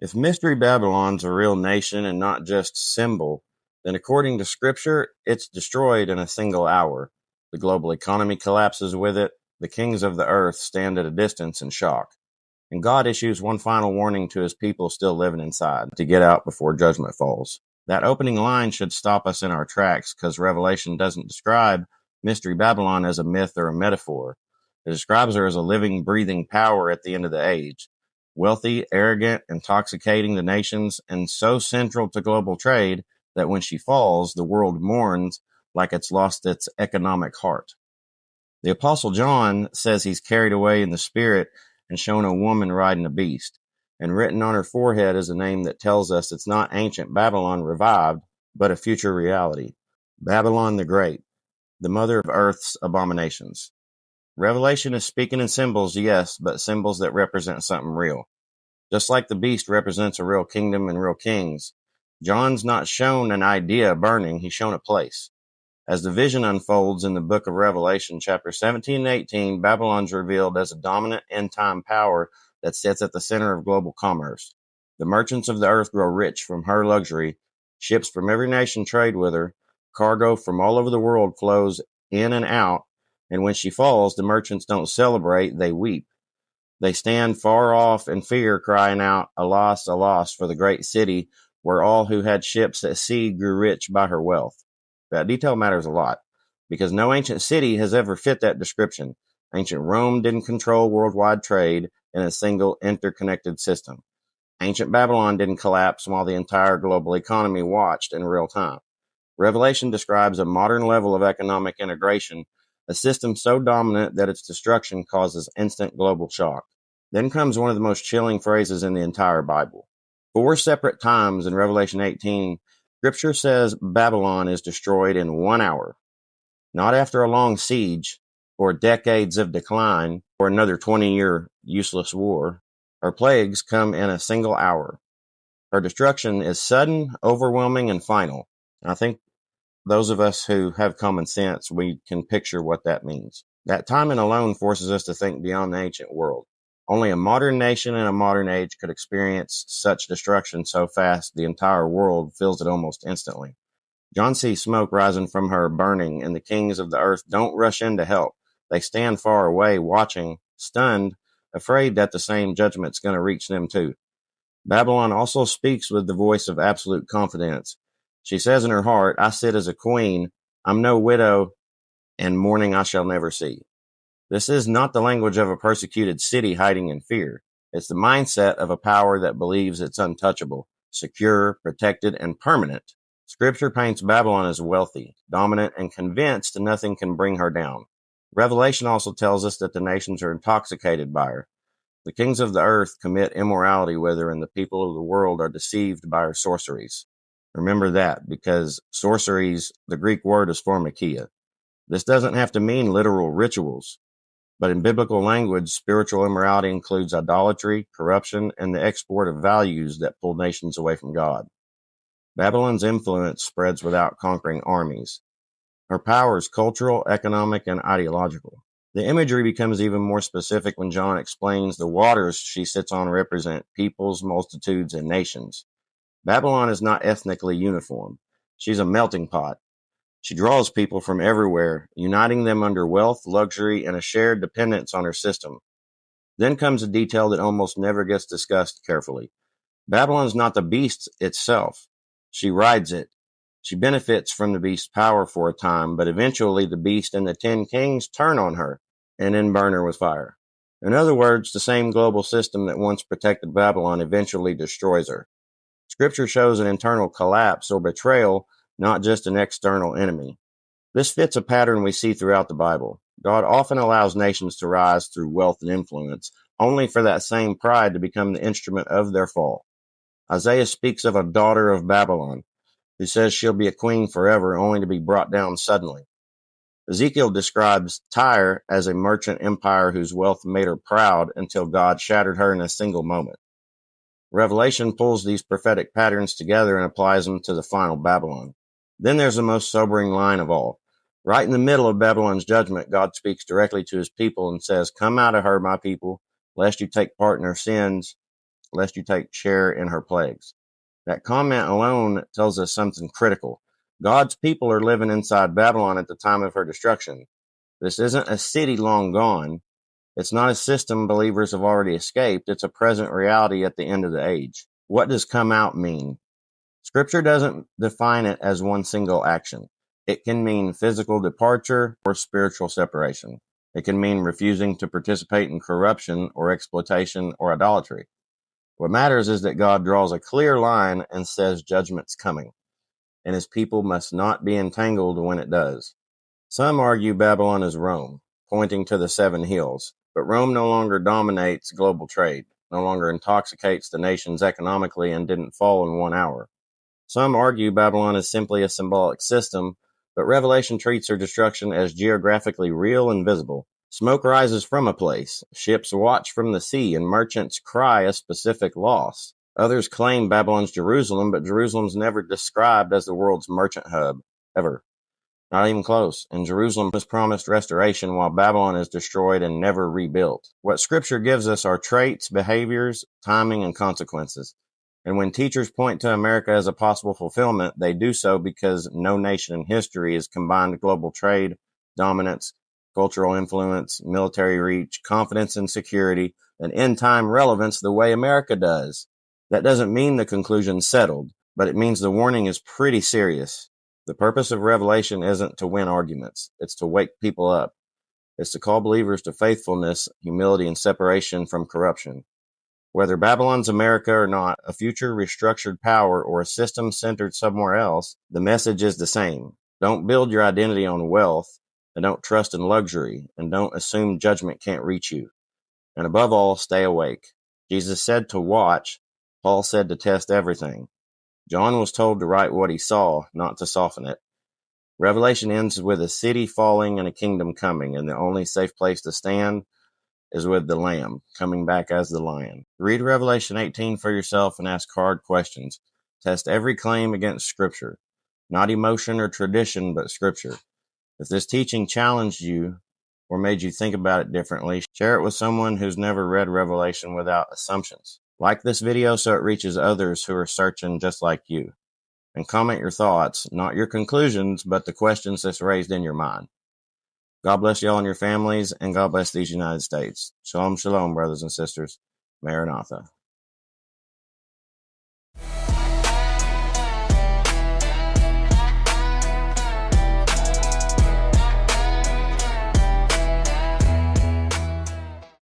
If Mystery Babylon's a real nation and not just symbol, then according to Scripture, it's destroyed in a single hour. The global economy collapses with it. The kings of the earth stand at a distance in shock. And God issues one final warning to his people still living inside to get out before judgment falls. That opening line should stop us in our tracks because Revelation doesn't describe Mystery Babylon as a myth or a metaphor. It describes her as a living, breathing power at the end of the age. Wealthy, arrogant, intoxicating the nations, and so central to global trade that when she falls, the world mourns like it's lost its economic heart. The Apostle John says he's carried away in the Spirit and shown a woman riding a beast, and written on her forehead is a name that tells us it's not ancient Babylon revived, but a future reality. Babylon the Great, the mother of earth's abominations. Revelation is speaking in symbols, yes, but symbols that represent something real. Just like the beast represents a real kingdom and real kings, John's not shown an idea burning, he's shown a place. As the vision unfolds in the book of Revelation, chapter 17 and 18, Babylon's revealed as a dominant end-time power that sits at the center of global commerce. The merchants of the earth grow rich from her luxury. Ships from every nation trade with her. Cargo from all over the world flows in and out. And when she falls, the merchants don't celebrate, they weep. They stand far off in fear, crying out, alas, alas, for the great city where all who had ships at sea grew rich by her wealth. That detail matters a lot because no ancient city has ever fit that description. Ancient Rome didn't control worldwide trade in a single interconnected system. Ancient Babylon didn't collapse while the entire global economy watched in real time. Revelation describes a modern level of economic integration, a system so dominant that its destruction causes instant global shock. Then comes one of the most chilling phrases in the entire Bible. 4 separate times in Revelation 18, Scripture says Babylon is destroyed in 1 hour, not after a long siege or decades of decline or another 20-year useless war. Her plagues come in a single hour. Her destruction is sudden, overwhelming, and final. And I think those of us who have common sense, we can picture what that means. That timing alone forces us to think beyond the ancient world. Only a modern nation in a modern age could experience such destruction so fast the entire world feels it almost instantly. John sees smoke rising from her burning, and the kings of the earth don't rush in to help. They stand far away, watching, stunned, afraid that the same judgment's going to reach them too. Babylon also speaks with the voice of absolute confidence. She says in her heart, I sit as a queen, I'm no widow, and mourning I shall never see. This is not the language of a persecuted city hiding in fear. It's the mindset of a power that believes it's untouchable, secure, protected, and permanent. Scripture paints Babylon as wealthy, dominant, and convinced nothing can bring her down. Revelation also tells us that the nations are intoxicated by her. The kings of the earth commit immorality with her, and the people of the world are deceived by her sorceries. Remember that, because sorceries, the Greek word is pharmakia. This doesn't have to mean literal rituals, but in biblical language, spiritual immorality includes idolatry, corruption, and the export of values that pull nations away from God. Babylon's influence spreads without conquering armies. Her power is cultural, economic, and ideological. The imagery becomes even more specific when John explains the waters she sits on represent peoples, multitudes, and nations. Babylon is not ethnically uniform. She's a melting pot. She draws people from everywhere, uniting them under wealth, luxury, and a shared dependence on her system. Then comes a detail that almost never gets discussed carefully. Babylon is not the beast itself. She rides it. She benefits from the beast's power for a time, but eventually the beast and the 10 kings turn on her and then burn her with fire. In other words, the same global system that once protected Babylon eventually destroys her. Scripture shows an internal collapse or betrayal, not just an external enemy. This fits a pattern we see throughout the Bible. God often allows nations to rise through wealth and influence, only for that same pride to become the instrument of their fall. Isaiah speaks of a daughter of Babylon, who says she'll be a queen forever, only to be brought down suddenly. Ezekiel describes Tyre as a merchant empire whose wealth made her proud until God shattered her in a single moment. Revelation pulls these prophetic patterns together and applies them to the final Babylon. Then there's the most sobering line of all. Right in the middle of Babylon's judgment, God speaks directly to his people and says, Come out of her, my people, lest you take part in her sins, lest you take share in her plagues. That comment alone tells us something critical. God's people are living inside Babylon at the time of her destruction. This isn't a city long gone. It's not a system believers have already escaped. It's a present reality at the end of the age. What does come out mean? Scripture doesn't define it as one single action. It can mean physical departure or spiritual separation. It can mean refusing to participate in corruption or exploitation or idolatry. What matters is that God draws a clear line and says judgment's coming, and his people must not be entangled when it does. Some argue Babylon is Rome, pointing to the seven hills, but Rome no longer dominates global trade, no longer intoxicates the nations economically, and didn't fall in 1 hour. Some argue Babylon is simply a symbolic system, but Revelation treats her destruction as geographically real and visible. Smoke rises from a place, ships watch from the sea, and merchants cry a specific loss. Others claim Babylon's Jerusalem, but Jerusalem's never described as the world's merchant hub, ever. Not even close. And Jerusalem is promised restoration while Babylon is destroyed and never rebuilt. What Scripture gives us are traits, behaviors, timing, and consequences. And when teachers point to America as a possible fulfillment, they do so because no nation in history has combined global trade, dominance, cultural influence, military reach, confidence and security, and end-time relevance the way America does. That doesn't mean the conclusion's settled, but it means the warning is pretty serious. The purpose of Revelation isn't to win arguments. It's to wake people up. It's to call believers to faithfulness, humility, and separation from corruption. Whether Babylon's America or not, a future restructured power or a system centered somewhere else, the message is the same. Don't build your identity on wealth, and don't trust in luxury, and don't assume judgment can't reach you. And above all, stay awake. Jesus said to watch. Paul said to test everything. John was told to write what he saw, not to soften it. Revelation ends with a city falling and a kingdom coming, and the only safe place to stand is with the Lamb, coming back as the Lion. Read Revelation 18 for yourself and ask hard questions. Test every claim against Scripture. Not emotion or tradition, but Scripture. If this teaching challenged you or made you think about it differently, share it with someone who's never read Revelation without assumptions. Like this video so it reaches others who are searching just like you. And comment your thoughts, not your conclusions, but the questions that's raised in your mind. God bless y'all and your families, and God bless these United States. Shalom, shalom, brothers and sisters. Maranatha.